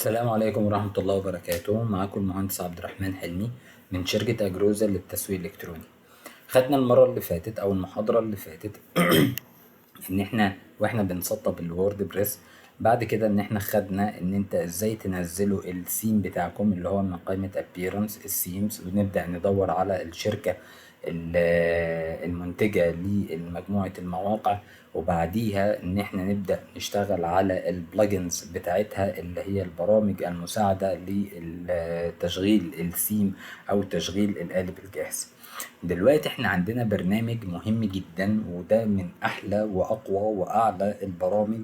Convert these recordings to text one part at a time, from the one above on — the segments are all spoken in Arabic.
السلام عليكم ورحمة الله وبركاته. معاكم المهندس عبد الرحمن حلمي من شركة أجروزا للتسويق الإلكتروني. خدنا المرة اللي فاتت أو المحاضرة اللي فاتت إن إحنا وإحنا بنسطب الوورد بريس. بعد كده إن إحنا خدنا إن أنت إزاي تنزلوا السيم بتاعكم اللي هو من قائمة appearance السيمز، ونبدأ ندور على الشركة المنتجة لمجموعة المواقع، وبعديها ان احنا نبدأ نشتغل على البلجنز بتاعتها اللي هي البرامج المساعدة لتشغيل السيم او تشغيل القالب الجاهز. دلوقتي احنا عندنا برنامج مهم جدا، وده من احلى واقوى واعلى البرامج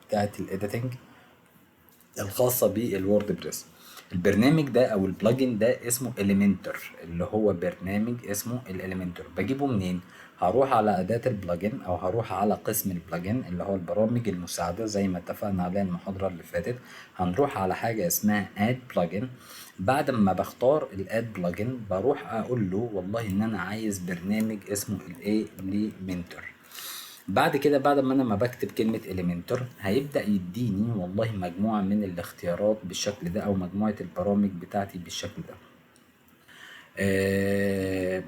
بتاعت الايديتنج الخاصة بالوورد بريس. البرنامج ده او البلجن ده اسمه اليمنتر، اللي هو برنامج اسمه الاليمنتر. بجيبه منين؟ هروح على اداة البلجن او هروح على قسم البلجن اللي هو البرامج المساعدة زي ما اتفقنا عليها المحاضرة اللي فاتت. هنروح على حاجة اسمها اد بلجن. بعد ما بختار الاد بلجن بروح اقول له والله ان انا عايز برنامج اسمه الاليمنتر. بعد كده بعد ما انا ما بكتب كلمة اليمنتر هيبدأ يديني والله مجموعة من الاختيارات بالشكل ده او مجموعة البرامج بتاعتي بالشكل ده.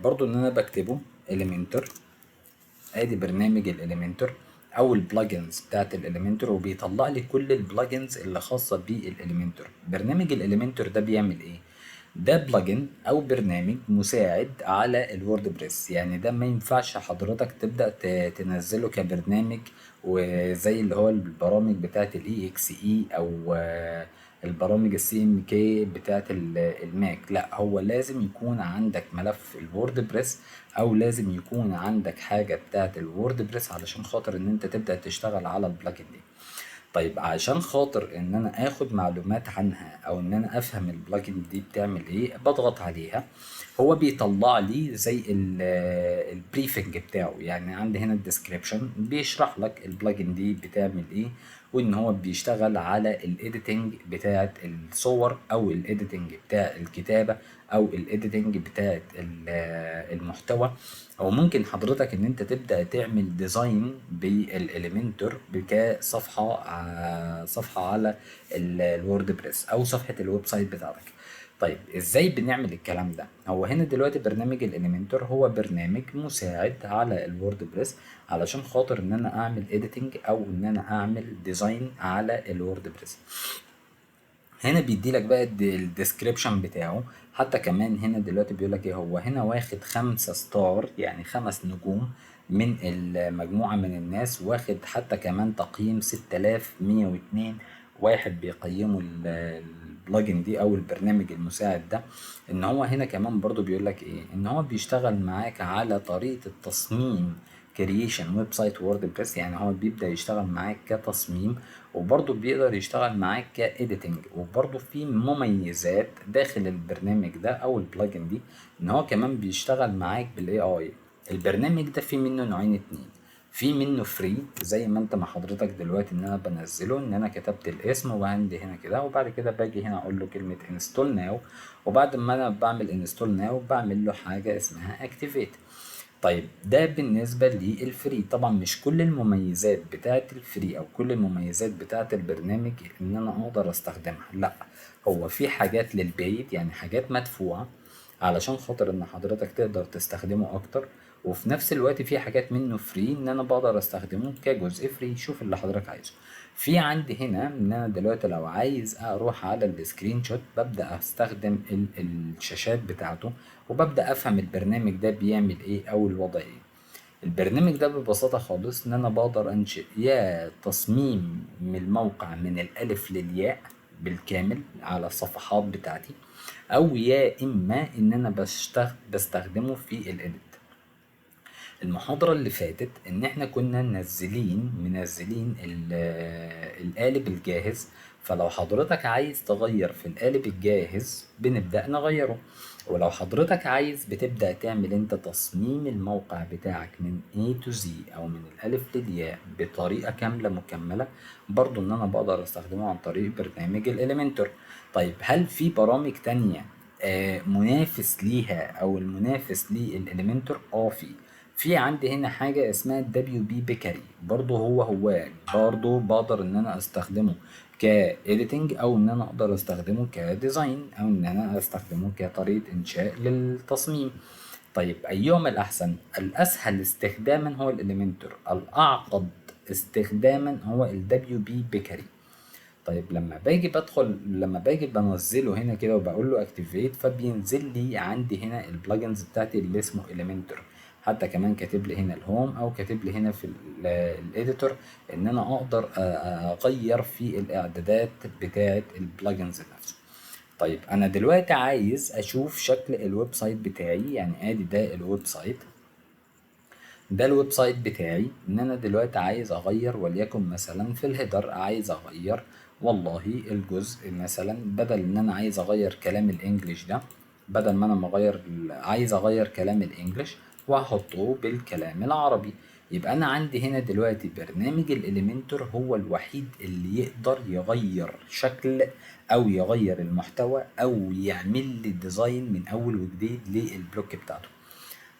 برضو ان انا بكتبه اليمنتر. ادي برنامج الاليمنتر او البلجنز بتاعت الاليمنتر، وبيطلع لي كل البلجنز اللي خاصه بالاليمنتر. برنامج الاليمنتر ده بيعمل ايه؟ ده بلجن او برنامج مساعد على الوورد بريس. يعني ده ما ينفعش حضرتك تبدا تنزله كبرنامج وزي اللي هو البرامج بتاعت الاي اكس اي او البرامج السي ام كي بتاعت الماك. لا، هو لازم يكون عندك ملف الوورد بريس او لازم يكون عندك حاجه بتاعت الوورد بريس علشان خاطر ان انت تبدا تشتغل على البلجن دي. طيب عشان خاطر ان انا اخد معلومات عنها او ان انا افهم البلجن دي بتعمل ايه بضغط عليها. هو بيطلع لي زي البريفنج بتاعه. يعني عندي هنا الديسكريبشن بيشرح لك البلجن دي بتعمل ايه، وان هو بيشتغل على الايديتنج بتاعه الصور او الايديتنج بتاع الكتابه او الايديتنج بتاعه المحتوى. او ممكن حضرتك ان انت تبدا تعمل ديزاين بالاليمنتور كصفحه صفحه على الوورد بريس او صفحه الويب سايت بتاعتك. طيب ازاي بنعمل الكلام ده؟ هو هنا دلوقتي برنامج الاليمنتور هو برنامج مساعد على الوورد بريس علشان خاطر ان انا اعمل اديتنج او ان انا اعمل ديزاين على الوورد بريس. هنا بيدي لك بقى الديسكريبشن بتاعه. حتى كمان هنا دلوقتي بيقول لك ايه، هو هنا واخد 5 ستار يعني 5 نجوم من المجموعة من الناس، واخد حتى كمان تقييم 6102 واحد بيقيموا البلجن دي او البرنامج المساعد ده. ان هو هنا كمان برضو بيقول لك ايه، ان هو بيشتغل معاك على طريقة التصميم كرييشن ويب سايت وورد بريس. يعني هو بيبدأ يشتغل معاك كتصميم، وبرضه بيقدر يشتغل معاك كإيديتنج. وبرضه في مميزات داخل البرنامج ده او البلجن دي ان هو كمان بيشتغل معاك بالاي اي. البرنامج ده في منه نوعين اتنين. في منه فري زي ما انت مع حضرتك دلوقتي ان انا بنزله، ان انا كتبت الاسم وعندي هنا كده، وبعد كده باجي هنا اقول له كلمة انستول ناو. وبعد ما انا بعمل انستول ناو بعمل له حاجة اسمها اكتيفيت. طيب ده بالنسبة للفري. طبعا مش كل المميزات بتاعت الفري او كل المميزات بتاعت البرنامج ان انا اقدر استخدمها، لا. هو في حاجات للبيت، يعني حاجات مدفوعة علشان خاطر ان حضرتك تقدر تستخدمه اكتر، وفي نفس الوقت في حاجات منه فري ان انا بقدر استخدمه كجزء فري. شوف اللي حضرتك عايزه. في عندي هنا ان انا دلوقتي لو عايز اروح على السكرين شوت ببدأ استخدم الشاشات بتاعته، وببدأ افهم البرنامج ده بيعمل ايه او الوضع ايه. البرنامج ده ببساطة خالص ان انا بقدر انشئ يا تصميم من الموقع من الالف للياء بالكامل على الصفحات بتاعتي، او يا اما ان انا بستخدمه في الايديت. المحاضرة اللي فاتت ان احنا كنا منزلين القالب الجاهز. فلو حضرتك عايز تغير في القالب الجاهز بنبدأ نغيره، ولو حضرتك عايز بتبدأ تعمل انت تصميم الموقع بتاعك من A to Z او من الالف للياء بطريقة كاملة مكملة. برضو ان انا بقدر استخدمه عن طريق برنامج الاليمنتور. طيب هل في برامج تانية منافس ليها او المنافس للاليمنتور؟ في عندي هنا حاجة اسمها دبليو بي بيكري. برضو هو يعني برضو بقدر ان انا استخدمه كإيديتنج، او ان انا اقدر استخدمه كديزاين، او ان انا استخدمه كطريقة انشاء للتصميم. طيب ايهما الاحسن؟ الاسهل استخداما هو الاليمنتور، الاعقد استخداما هو الدبليو بي بيكري. طيب لما باجي بنزله هنا كده وبقول له اكتيفيت، فبينزل لي عندي هنا البلجنز بتاعتي اللي اسمه اليمنتور. حتى كمان كاتب لي هنا الهوم، او كاتب لي هنا في الايديتور ان انا اقدر اغير في الاعدادات بتاعه البلجنز نفسه. طيب انا دلوقتي عايز اشوف شكل الويب سايت بتاعي، يعني ادي ده الويب سايت، ده الويب سايت بتاعي. ان انا دلوقتي عايز اغير، وليكن مثلا في الهيدر عايز اغير والله الجزء مثلا، بدل ان انا عايز اغير كلام الانجليش ده، بدل ما انا عايز اغير كلام الانجليش واحطه بالكلام العربي. يبقى انا عندي هنا دلوقتي برنامج الاليمنتور هو الوحيد اللي يقدر يغير شكل او يغير المحتوى او يعمل لي ديزاين من اول وجديد للبلوك بتاعته.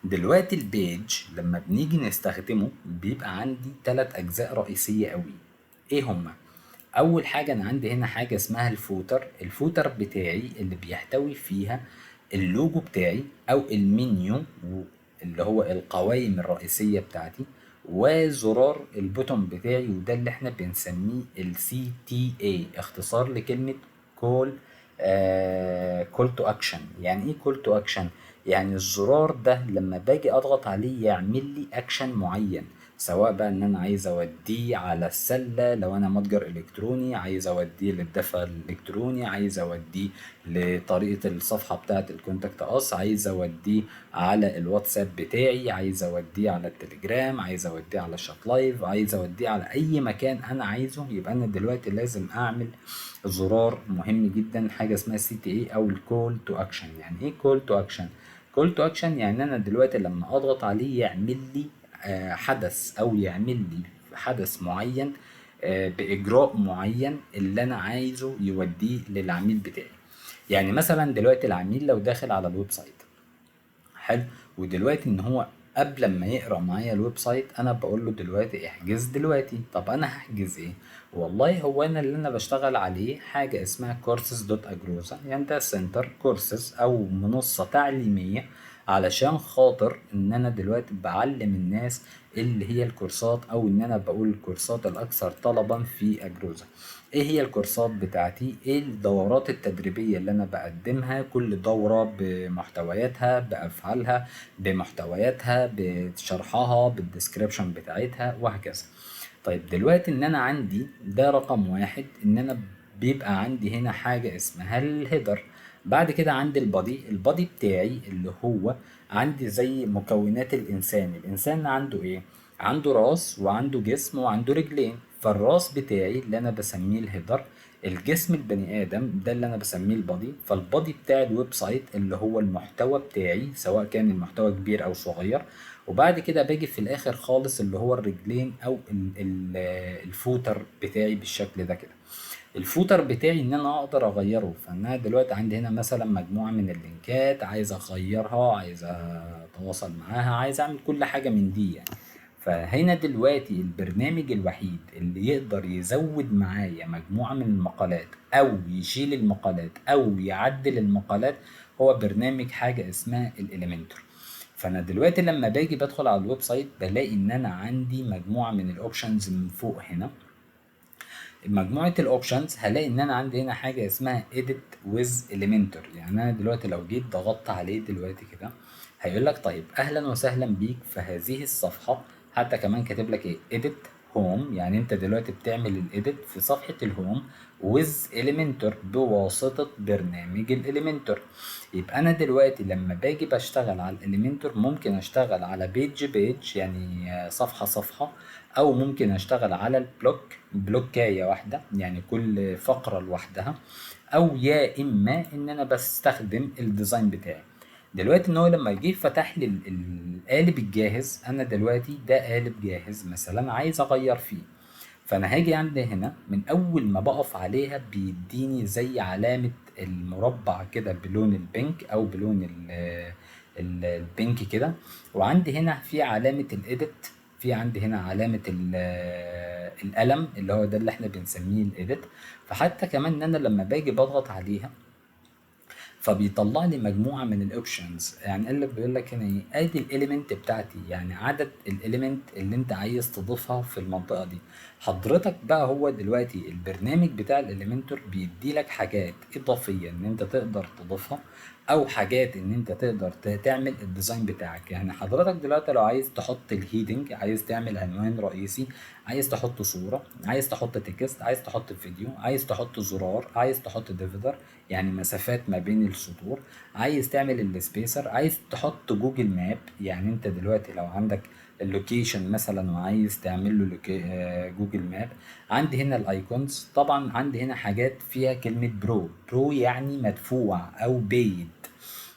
دلوقتي البيج لما بنيجي نستخدمه بيبقى عندي 3 اجزاء رئيسية قوي. ايه هما؟ اول حاجة انا عندي هنا حاجة اسمها الفوتر بتاعي اللي بيحتوي فيها اللوجو بتاعي او المنيو اللي هو القوائم الرئيسية بتاعتي، وزرار البوتون بتاعي، وده اللي احنا بنسميه السي تي اي، اختصار لكلمة كول كول تو اكشن. يعني ايه كول تو اكشن؟ يعني الزرار ده لما باجي اضغط عليه يعمل لي اكشن معين، سواء بقى ان انا عايز اوديه على السلة لو انا متجر الكتروني، عايز اوديه للدفع الالكتروني، عايز اوديه لطريقة الصفحة بتاعة الكونتاكت اس، عايز اوديه على الواتساب بتاعي، عايز اوديه على التليجرام، عايز اوديه على الشات لايف، عايز اوديه على اي مكان انا عايزه. يبقى انا دلوقتي لازم اعمل زرار مهم جدا، حاجة اسمها سي تي اي او الكول تو اكشن. يعني ايه كول تو اكشن؟ كول تو اكشن يعني انا دلوقتي لما اضغط عليه يعمل لي حدث، او يعمل لي حدث معين باجراء معين اللي انا عايزه يوديه للعميل بتاعي. يعني مثلا دلوقتي العميل لو داخل على الويب سايت، حلو، ودلوقتي ان هو قبل ما يقرا معايا الويب سايت انا بقول له دلوقتي احجز دلوقتي. طب انا هحجز ايه؟ والله هو انا اللي انا بشتغل عليه حاجه اسمها كورسز دوت اجروزا، يعني ده سنتر كورسز او منصه تعليميه، علشان خاطر ان انا دلوقتي بعلم الناس اللي هي الكورسات، او ان انا بقول الكورسات الاكثر طلبا في اجروزا. ايه هي الكورسات بتاعتي؟ ايه الدورات التدريبية اللي انا بقدمها؟ كل دورة بمحتوياتها، بافعالها، بمحتوياتها، بشرحها، بالديسكريبشن بتاعتها، وهكذا. طيب دلوقتي ان انا عندي ده رقم واحد، ان انا بيبقى عندي هنا حاجة اسمها الهيدر. بعد كده عندي البادي بتاعي اللي هو عندي زي مكونات الانسان عنده ايه؟ عنده راس وعنده جسم وعنده رجلين. فالراس بتاعي اللي انا بسميه الهيدر، الجسم البني ادم ده اللي انا بسميه البادي، فالبادي بتاع الويب سايت اللي هو المحتوى بتاعي سواء كان المحتوى كبير او صغير. وبعد كده باجي في الاخر خالص اللي هو الرجلين او الفوتر بتاعي بالشكل ده كده. الفوتر بتاعي ان انا اقدر اغيره، فانا دلوقتي عندي هنا مثلا مجموعة من اللينكات عايز اغيرها، عايز اتواصل معاها، عايز اعمل كل حاجة من دي يعني. فهنا دلوقتي البرنامج الوحيد اللي يقدر يزود معايا مجموعة من المقالات او يشيل المقالات او يعدل المقالات هو برنامج حاجة اسمها الاليمنتور. فانا دلوقتي لما باجي بدخل على الويب سايت بلاقي ان انا عندي مجموعة من الاوبشنز من فوق هنا. مجموعة الاوبشنز هلاقي ان انا عندي هنا حاجة اسمها edit with elementor. يعني انا دلوقتي لو جيت ضغطت عليه دلوقتي كده هيقول لك طيب اهلا وسهلا بيك في هذه الصفحة. حتى كمان كاتب لك ايه edit home، يعني انت دلوقتي بتعمل الايديت في صفحة الهوم with elementor بواسطة برنامج الاليمنتور. يبقى انا دلوقتي لما باجي بشتغل على الاليمنتور ممكن اشتغل على بيج يعني صفحة صفحة، او ممكن اشتغل على بلوكاية واحدة يعني كل فقرة لوحدها، او يا اما ان انا بستخدم الديزاين بتاعي. دلوقتي ان هو لما جه فتح لي القالب الجاهز، انا دلوقتي ده قالب جاهز مثلا عايز اغير فيه. فانا هاجي عندي هنا من اول ما بقف عليها بيديني زي علامة المربع كده بلون البينك او بلون البينك كده، وعندي هنا في علامة الايديت في عندي هنا علامة القلم اللي هو ده اللي احنا بنسميه الايديت. فحتى كمان ان انا لما باجي بضغط عليها فبيطلع لي مجموعه من الاوبشنز. يعني اللي بيقول لك هنا ايه، ادي الاليمنت بتاعتي، يعني عدد الاليمنت اللي انت عايز تضيفها في المنطقه دي. حضرتك بقى هو دلوقتي البرنامج بتاع الاليمنتور بيدي لك حاجات اضافيه ان انت تقدر تضيفها، او حاجات ان انت تقدر تعمل الديزاين بتاعك. يعني حضرتك دلوقتي لو عايز تحط الهيدنج، عايز تعمل عنوان رئيسي، عايز تحط صورة، عايز تحط تكست، عايز تحط فيديو، عايز تحط زرار، عايز تحط ديفيدر يعني مسافات ما بين السطور، عايز تعمل السبيسر، عايز تحط جوجل ماب. يعني انت دلوقتي لو عندك اللوكيشن مثلا وعايز تعمل له جوجل ماب. عندي هنا الايكونز، طبعا عندي هنا حاجات فيها كلمة برو يعني مدفوع او بيد.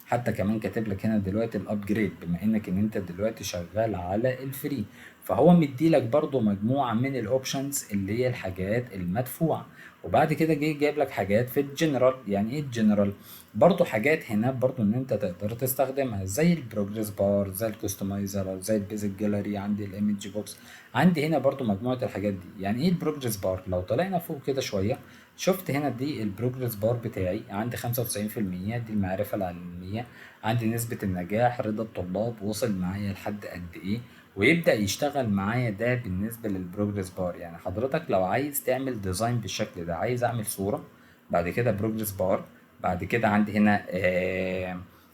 حتى كمان كاتب لك هنا دلوقتي الابجريد، بما انك ان انت دلوقتي شغال على الفري، فهو مدي لك برضو مجموعة من الاوبشنز اللي هي الحاجات المدفوعة. وبعد كده جايب لك حاجات في الجنرال. يعني ايه الجنرال؟ برضو حاجات هنا برضو ان انت تقدر تستخدمها زي البروجرس بار، زي الكستمايزر، زي البيزك جاليري، عندي الايمج بوكس. عندي هنا برضو مجموعة الحاجات دي. يعني ايه البروجرس بار؟ لو طلعنا فوق كده شوية شفت هنا دي البروجرس بار بتاعي، عندي 95% دي المعرفة العلمية، عندي نسبة النجاح، رضا الطلاب وصل معايا لحد قد ايه، ويبدأ يشتغل معايا ده بالنسبة للبروجرس بار. يعني حضرتك لو عايز تعمل ديزاين بالشكل ده، عايز اعمل صورة، بعد كده بروجرس بار، بعد كده عندي هنا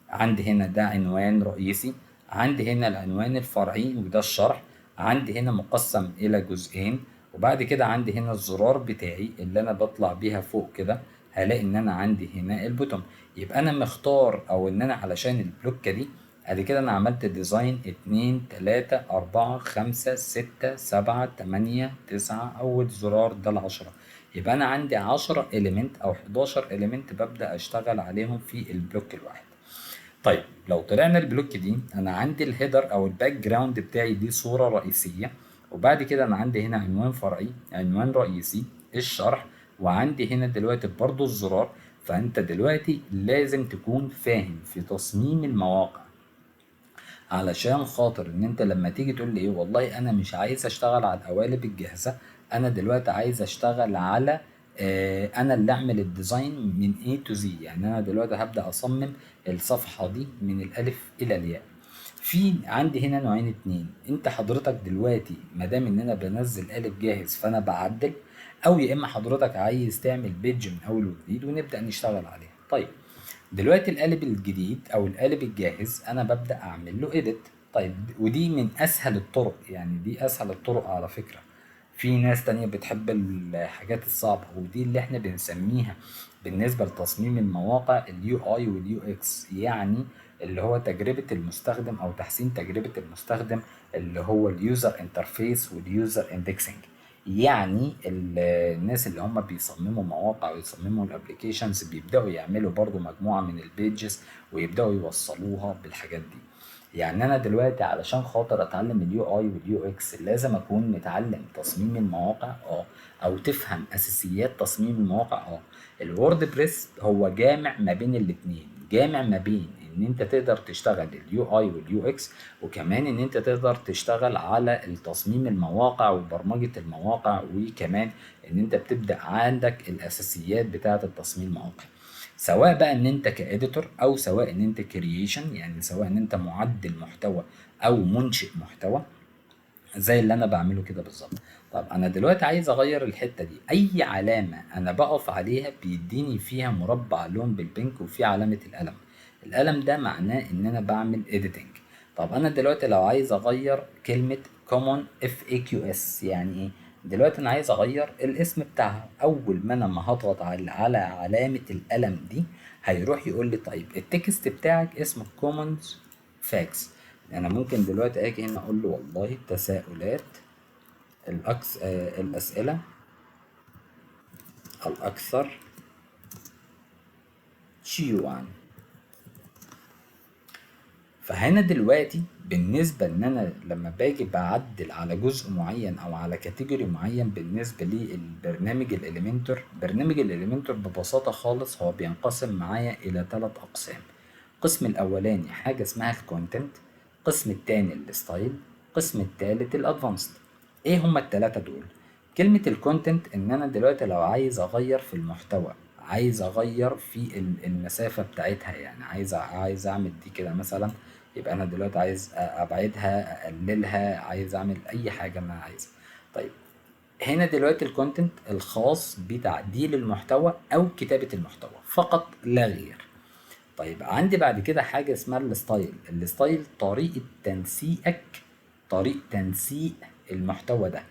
عندي هنا ده عنوان رئيسي، عندي هنا العنوان الفرعي وده الشرح، عندي هنا مقسم الى جزئين، وبعد كده عندي هنا الزرار بتاعي اللي انا بطلع بيها فوق كده، هلاقي ان انا عندي هنا البوتوم. يبقى انا مختار او ان انا علشان البلوكة دي، ادي كده انا عملت ديزاين 2 3 4 5 6 7 8 9، اول زرار ده ال10. يبقى انا عندي 10 اليمنت او 11 اليمنت ببدأ اشتغل عليهم في البلوك الواحد. طيب لو طلعنا البلوك دي، انا عندي الهيدر او الباك جراوند بتاعي دي صورة رئيسية، وبعد كده انا عندي هنا عنوان فرعي، عنوان رئيسي، الشرح، وعندي هنا دلوقتي برضو الزرار. فانت دلوقتي لازم تكون فاهم في تصميم المواقع، علشان خاطر ان انت لما تيجي تقول لي ايه والله انا مش عايز اشتغل على القوالب الجاهزة، انا دلوقتي عايز اشتغل على انا اللي اعمل الديزاين من A to Z. يعني انا دلوقتي هبدأ اصمم الصفحة دي من الالف الى الياء. في عندي هنا نوعين اتنين، انت حضرتك دلوقتي مادام ان انا بنزل قالب جاهز فانا بعدل، او يا اما حضرتك عايز تعمل بيدج من اول وجديد ونبدأ نشتغل عليها. طيب دلوقتي القالب الجديد او القالب الجاهز انا ببدأ اعمل له edit. طيب ودي من اسهل الطرق، يعني دي اسهل الطرق على فكرة. في ناس تانية بتحب الحاجات الصعبة، ودي اللي احنا بنسميها بالنسبة لتصميم المواقع اليو اي واليو اكس، يعني اللي هو تجربة المستخدم او تحسين تجربة المستخدم، اللي هو اليوزر انترفيس واليوزر اندكسنج. يعني الناس اللي هم بيصمموا مواقع ويصمموا الابليكيشنز بيبداوا يعملوا برضو مجموعة من البيجز ويبداوا يوصلوها بالحاجات دي. يعني انا دلوقتي علشان خاطر اتعلم اليو اي واليو اكس لازم اكون متعلم تصميم المواقع او تفهم اساسيات تصميم المواقع الوورد بريس هو جامع ما بين الاتنين، جامع ما بين ان انت تقدر تشتغل اليو اي واليو اكس، وكمان ان انت تقدر تشتغل على التصميم المواقع وبرمجة المواقع، وكمان ان انت بتبدأ عندك الاساسيات بتاعة التصميم المواقع، سواء بقى ان انت كاديتور او سواء ان انت كرييشن، يعني سواء ان انت معدل محتوى او منشئ محتوى زي اللي انا بعمله كده بالظبط. طب انا دلوقتي عايز اغير الحته دي، اي علامه انا بقف عليها بيديني فيها مربع لون بالبنك وفي علامه القلم. القلم ده معناه ان انا بعمل editing. طب انا دلوقتي لو عايز اغير كلمه common FAQS يعني ايه، دلوقتي انا عايز اغير الاسم بتاعها، اول ما انا ما هضغط على علامه القلم دي هيروح يقول لي طيب التكست بتاعك اسمه common facts. انا ممكن دلوقتي اجي هنا اقول له والله التساؤلات الاسئله الاكثر شيوعا. فهنا دلوقتي بالنسبه ان انا لما باجي بعدل على جزء معين او على كاتيجوري معين بالنسبه للبرنامج الاليمنتور، برنامج الاليمنتور ببساطه خالص هو بينقسم معايا الى 3 اقسام. القسم الاولاني حاجه اسمها الكونتنت، القسم الثاني الستايل، القسم الثالث الادفانسد. ايه هما الثلاثه دول؟ كلمه الكونتنت ان انا دلوقتي لو عايز اغير في المحتوى، عايز اغير في المسافه بتاعتها، يعني عايز اعمل دي كده مثلا، يبقى انا دلوقتي عايز ابعدها اقللها، عايز اعمل اي حاجه انا عايزها. طيب هنا دلوقتي الكونتنت الخاص بتعديل المحتوى او كتابه المحتوى فقط لا غير. طيب عندي بعد كده حاجة اسمها الستايل. الستايل طريقة تنسيقك، طريقة تنسيق المحتوى ده.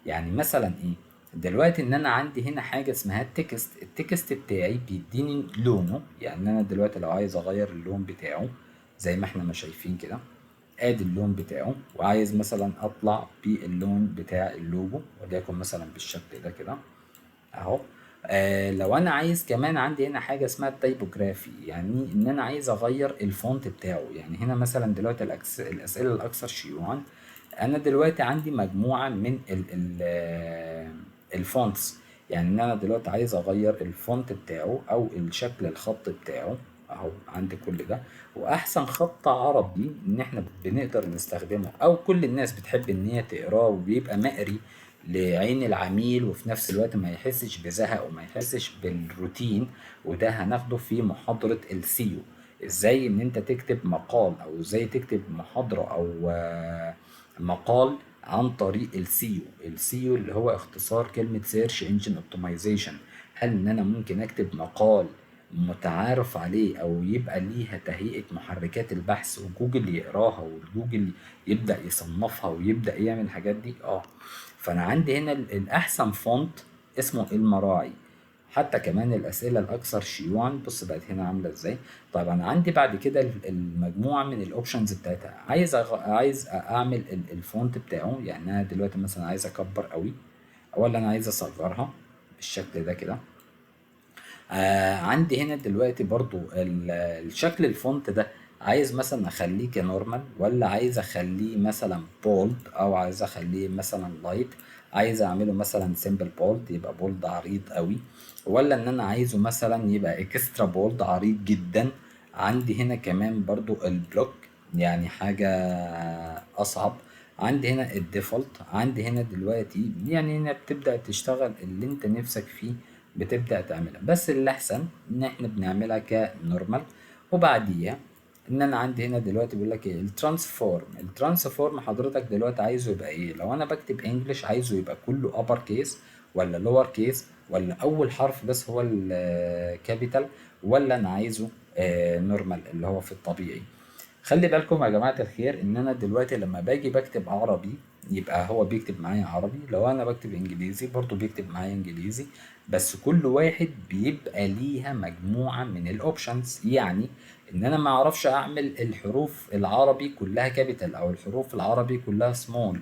يعني مثلا ايه؟ دلوقتي ان انا عندي هنا حاجة اسمها التكست. التكست بتاعي بيديني لونه، يعني انا دلوقتي لو عايز اغير اللون بتاعه زي ما احنا ما شايفين كده، ادي اللون بتاعه، وعايز مثلا اطلع باللون بتاع اللوجو وليكن مثلا بالشكل ده كده اهو. لو انا عايز كمان عندي هنا حاجه اسمها التايبوجرافي، يعني ان انا عايز اغير الفونت بتاعه. يعني هنا مثلا دلوقتي الاسئله الاكثر شيوعا، انا دلوقتي عندي مجموعه من الفونتس، يعني ان انا دلوقتي عايز اغير الفونت بتاعه او الشكل الخط بتاعه اهو. عندي كل ده، واحسن خط عربي ان احنا بنقدر نستخدمه او كل الناس بتحب ان هي تقراه وبيبقى مقري لعين العميل، وفي نفس الوقت ما يحسش بزهق وما يحسش بالروتين. وده هناخده في محاضرة السيو، ازاي ان انت تكتب مقال او ازاي تكتب محاضرة او مقال عن طريق السيو. السيو اللي هو اختصار كلمة سيرش انجن اوبتمايزيشن. هل ان انا ممكن اكتب مقال متعارف عليه او يبقى ليها تهيئة محركات البحث وجوجل يقراها والجوجل يبدأ يصنفها ويبدأ يعمل الحاجات دي؟ فانا عندي هنا الاحسن فونت اسمه المراعي. حتى كمان الاسئله الاكثر شيوعا بص بقت هنا عامله ازاي. طيب انا عندي بعد كده المجموعه من الاوبشنز بتاعتها، عايز اعمل الفونت بتاعه. يعني انا دلوقتي مثلا عايز اكبر قوي، ولا انا عايز اصغرها بالشكل ده كده. عندي هنا دلوقتي برضو الشكل الفونت ده، عايز مثلا اخليه كنورمال، ولا عايز اخليه مثلا بولد، او عايز اخليه مثلا لايت. عايز اعمله مثلا سيمبل بولد يبقى بولد عريض قوي، ولا ان انا عايزه مثلا يبقى اكسترا بولد عريض جدا. عندي هنا كمان برضو البلوك، يعني حاجة اصعب. عندي هنا الديفولت. عندي هنا دلوقتي يعني هنا بتبدأ تشتغل اللي انت نفسك فيه بتبدأ تعملها، بس اللي احسن ان احنا بنعملها كنورمال. وبعديها ان انا عندي هنا دلوقتي بيقول لك ايه الترانسفورم. الترانسفورم حضرتك دلوقتي عايزه يبقى ايه؟ لو انا بكتب انجلش عايزه يبقى كله ابر كيس ولا لور كيس، ولا اول حرف بس هو الكابيتال، ولا انا عايزه نورمال اللي هو في الطبيعي. خلي بالكم يا جماعة الخير ان انا دلوقتي لما باجي بكتب عربي يبقى هو بيكتب معايا عربي، لو انا بكتب انجليزي برضو بيكتب معايا انجليزي. بس كل واحد بيبقى ليها مجموعة من الاوبشنز، يعني ان انا ما اعرفش اعمل الحروف العربي كلها كابيتال او الحروف العربي كلها سمول،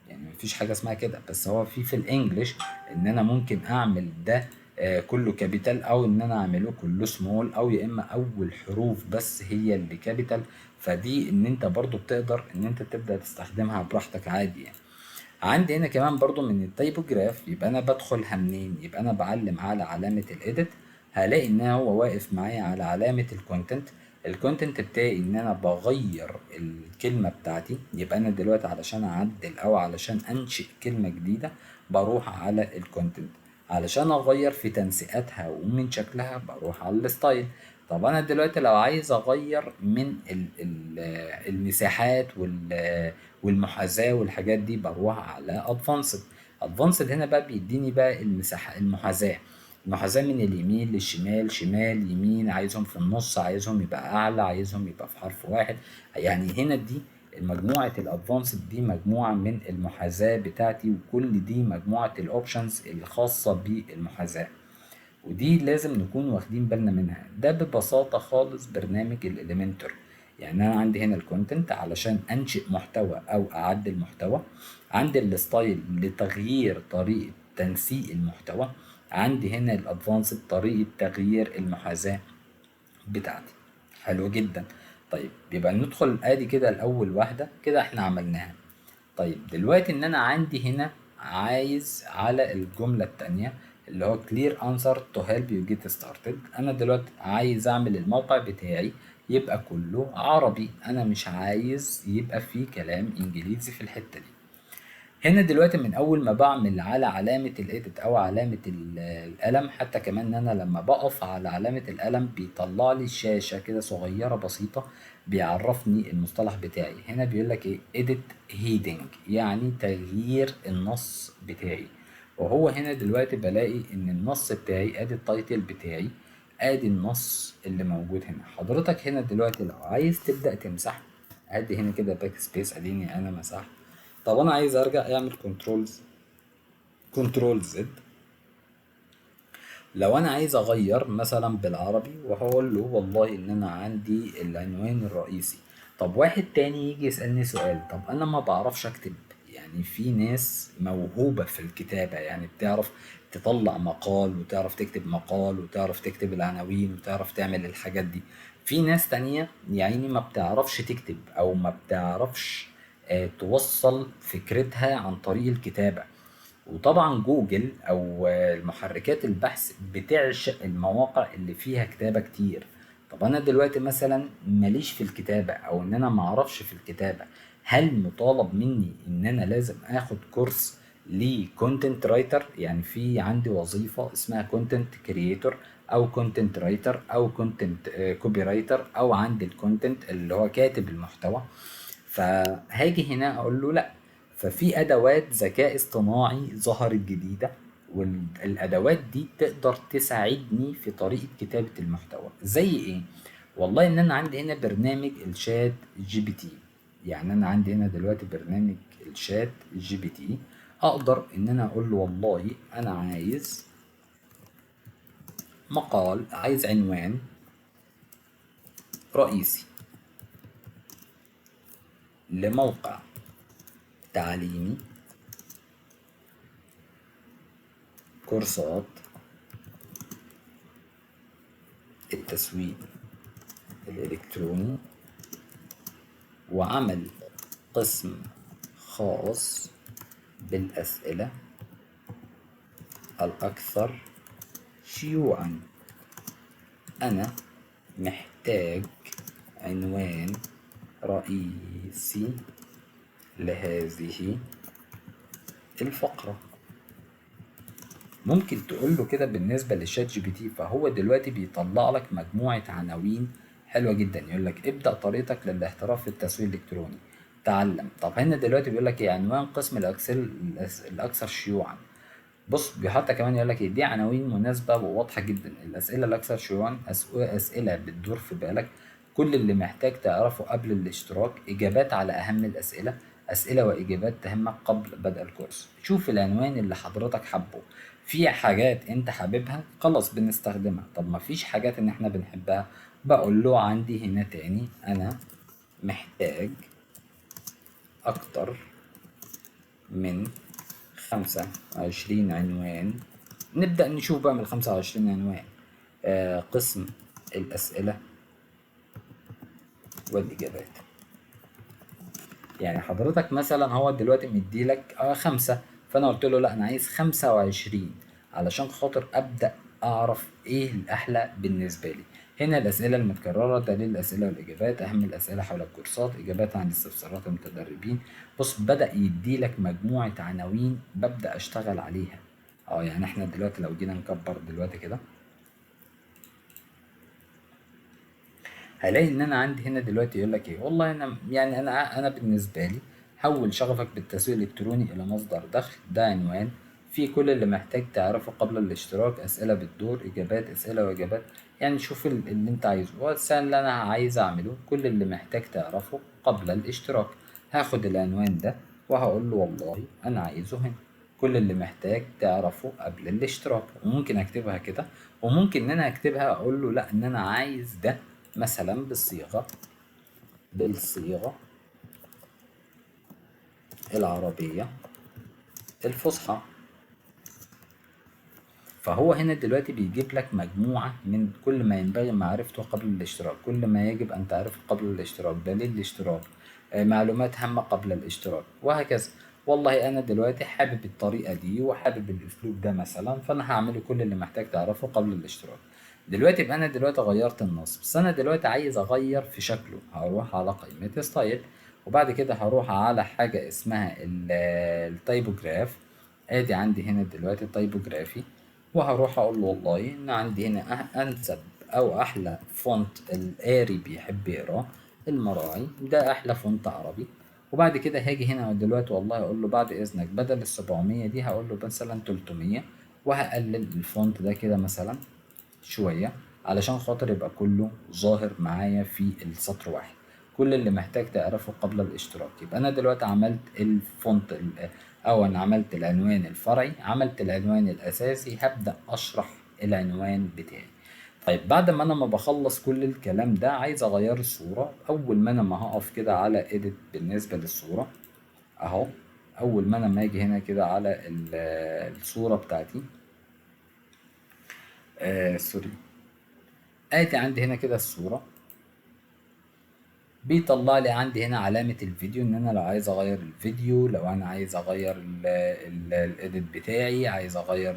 يعني مفيش حاجة اسمها كده. بس هو في الانجليش ان انا ممكن اعمل ده كله كابيتال، او ان انا اعمله كله سمول، او يا اما اول حروف بس هي اللي كابيتال. فدي ان انت برضو بتقدر ان انت تبدأ تستخدمها براحتك عادي يعني. عندي هنا كمان برضو من التايبوجراف، يبقى انا بدخلها منين؟ يبقى انا بعلم على علامة الايديت، هلاقي ان هو واقف معايا على علامة الكونتنت. الكونتنت بتاعي ان انا بغير الكلمة بتاعتي. يبقى انا دلوقتي علشان اعدل او علشان انشئ كلمة جديدة بروح على الكونتنت، علشان اغير في تنسيقاتها ومن شكلها بروح على الستايل. طب انا دلوقتي لو عايز اغير من ال المساحات والمحاذاة والحاجات دي بروح على ادفانسد. ادفانسد هنا بقى بيديني بقى المساحة المحاذاة، المحاذاة من اليمين للشمال، شمال يمين، عايزهم في النص، عايزهم يبقى اعلى، عايزهم يبقى في حرف واحد. يعني هنا دي مجموعة الادفانسد دي مجموعة من المحاذاة بتاعتي، وكل دي مجموعة الاوبشنز الخاصة بالمحاذاة، ودي لازم نكون واخدين بالنا منها. ده ببساطة خالص برنامج الاليمنتور. يعني انا عندي هنا الكونتنت علشان انشئ محتوى او اعدل محتوى، عندي الستايل لتغيير طريقة تنسيق المحتوى، عندي هنا الادفانسد طريقة تغيير المحاذاة بتاعتي. حلو جدا. طيب يبقى ندخل ادي كده الاول واحدة كده احنا عملناها. طيب دلوقتي ان انا عندي هنا عايز على الجملة التانية اللي هو clear answer to help you get started. انا دلوقتي عايز اعمل الموقع بتاعي يبقى كله عربي، انا مش عايز يبقى فيه كلام انجليزي في الحتة دي. هنا دلوقتي من اول ما بعمل على علامة الايديت او علامة القلم، حتى كمان ان انا لما بقف على علامة القلم بيطلع لي شاشة كده صغيرة بسيطة بيعرفني المصطلح بتاعي. هنا بيقول لك ايه edit heading، يعني تغيير النص بتاعي. وهو هنا دلوقتي بلاقي ان النص بتاعي ادي التايتل بتاعي، ادي النص اللي موجود هنا. حضرتك هنا دلوقتي لو عايز تبدأ تمسح، ادي هنا كده باك سبيس، اديني انا مسحت. طب انا عايز ارجع، اعمل كنترول زد. لو انا عايز اغير مثلا بالعربي وهقول له والله ان انا عندي العنوان الرئيسي. طب واحد تاني يجي يسألني سؤال، طب انا ما بعرفش اكتب. يعني في ناس موهوبة في الكتابة، يعني بتعرف تطلع مقال وتعرف تكتب مقال وتعرف تكتب العناوين وتعرف تعمل الحاجات دي. في ناس تانية يعني ما بتعرفش تكتب او ما بتعرفش توصل فكرتها عن طريق الكتابة. وطبعا جوجل او المحركات البحث بتعشق المواقع اللي فيها كتابة كتير. طب انا دلوقتي مثلا ماليش في الكتابة او ان انا معرفش في الكتابة، هل مطالب مني ان انا لازم اخد كورس لكونتنت رايتر؟ يعني في عندي وظيفة اسمها كونتنت كرييتور او كونتنت رايتر او كونتنت كوبي رايتر، او عندي الكونتنت اللي هو كاتب المحتوى. فهاجي هنا اقول له لا. ففي ادوات ذكاء اصطناعي ظهرت جديدة، والادوات دي تقدر تساعدني في طريقة كتابة المحتوى. زي ايه؟ والله ان انا عندي هنا برنامج الشات جي بي تي. يعني انا عندي هنا دلوقتي برنامج الشات جي بي تي، اقدر ان انا اقول له والله انا عايز مقال، عايز عنوان رئيسي لموقع تعليمي، كورسات التسويق الإلكتروني، وعمل قسم خاص بالأسئلة الأكثر شيوعا. أنا محتاج عنوان رئيسي لهذه الفقرة. ممكن تقول له كده بالنسبة للشات جي بي تي، فهو دلوقتي بيطلع لك مجموعة عناوين حلوة جدا. يقول لك ابدأ طريقك للاحتراف في التسويق الإلكتروني، تعلم. طب هنا دلوقتي بيقول لك ايه عنوان قسم الأكسل الأكثر شيوعا. بص بيحط كمان يقول لك ايه دي عناوين مناسبة وواضحة جدا. الأسئلة الأكثر شيوعا، أسئلة بتدور في بالك، كل اللي محتاج تعرفه قبل الاشتراك، إجابات على أهم الأسئلة، أسئلة وإجابات تهمك قبل بدء الكورس. شوف العنوان اللي حضرتك حبه. في حاجات أنت حاببها خلاص بنستخدمها، طب ما فيش حاجات إن إحنا بنحبها، بقول له عندي هنا تاني أنا محتاج أكتر من 25 عنوان. نبدأ نشوف بقى من 25 عنوان. قسم الأسئلة والإجابات. يعني حضرتك مثلا هو دلوقتي مديلك 5، فأنا قلت له لا أنا عايز 25 علشان خاطر أبدأ أعرف إيه الأحلى بالنسبة لي. هنا الأسئلة المتكررة، دليل الأسئلة والإجابات، أهم الأسئلة حول الكورسات، إجابات عن استفسارات المتدربين. بص بدأ يديلك مجموعة عناوين ببدأ أشتغل عليها. يعني احنا دلوقتي لو جينا نكبر دلوقتي كده، هلاقي ان انا عندي هنا دلوقتي يقول لك ايه والله انا يعني انا بالنسبه لي حول شغفك بالتسويق الالكتروني الى مصدر دخل، ده عنوان في كل اللي محتاج تعرفه قبل الاشتراك، اسئله بتدور، اجابات، اسئله واجابات. يعني شوف اللي انت عايزه. والسؤال اللي انا عايز اعمله كل اللي محتاج تعرفه قبل الاشتراك، هاخد العنوان ده وهقول له والله انا عايزه هنا كل اللي محتاج تعرفه قبل الاشتراك. وممكن اكتبها كده، وممكن ان انا اكتبها اقول له لا ان انا عايز ده مثلا بالصيغة العربية الفصحى. فهو هنا دلوقتي بيجيب لك مجموعة من كل ما ينبغي معرفته قبل الاشتراك، كل ما يجب أن تعرفه قبل الاشتراك، دليل الاشتراك، معلومات هامة قبل الاشتراك، وهكذا. والله أنا دلوقتي حابب الطريقة دي وحابب الأسلوب ده مثلا، فأنا هعمله كل اللي محتاج تعرفه قبل الاشتراك. دلوقتي يبقى انا دلوقتي غيرت النص، بس انا دلوقتي عايز اغير في شكله. هروح على قائمة ستايل، وبعد كده هروح على حاجة اسمها التايبوجراف. ادي عندي هنا دلوقتي تايبوجرافي، وهروح اقول له والله ان عندي هنا انسب او احلى فونت القاري بيحب يقراه المراعي، ده احلى فونت عربي. وبعد كده هاجي هنا دلوقتي والله اقول له بعد اذنك بدل ال700 دي هقول له مثلا 300، وهقلل الفونت ده كده مثلا شوية علشان خاطر يبقى كله ظاهر معايا في السطر واحد. كل اللي محتاج تعرفه قبل الاشتراك، يبقى انا دلوقتي عملت الفونت او انا عملت العنوان الفرعي، عملت العنوان الاساسي، هبدأ اشرح العنوان بتاعي. طيب بعد ما انا ما بخلص كل الكلام ده عايز اغير الصورة. اول ما انا ما هقف كده على ايديت بالنسبة للصورة اهو، اول ما انا ما اجي هنا كده على الصورة بتاعتي، سوري، ادي عندي هنا كده الصورة، بيطلع لي عندي هنا علامة الفيديو ان انا لو عايز اغير الفيديو، لو انا عايز اغير الايديت بتاعي، عايز اغير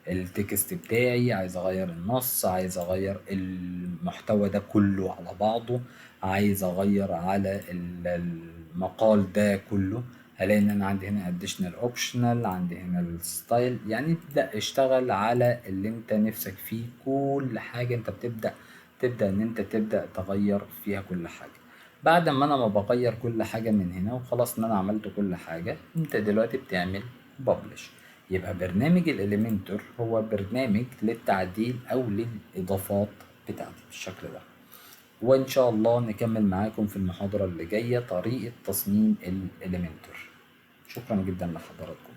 التكست بتاعي، عايز اغير النص، عايز اغير المحتوى ده كله على بعضه، عايز اغير على المقال ده كله. هلاقي ان انا عندي هنا additional optional، عندي هنا الستايل. يعني ابدأ اشتغل على اللي انت نفسك فيه، كل حاجة انت تبدأ ان انت تبدأ تغير فيها كل حاجة. بعد ما انا ما بغير كل حاجة من هنا وخلاص ان انا عملت كل حاجة، انت دلوقتي بتعمل ببلش. يبقى برنامج الاليمنتور هو برنامج للتعديل او للاضافات بتاعتي بالشكل ده. وان شاء الله نكمل معاكم في المحاضرة اللي جاية طريقة تصميم الاليمنتور. شكرا جدا لحضراتكم.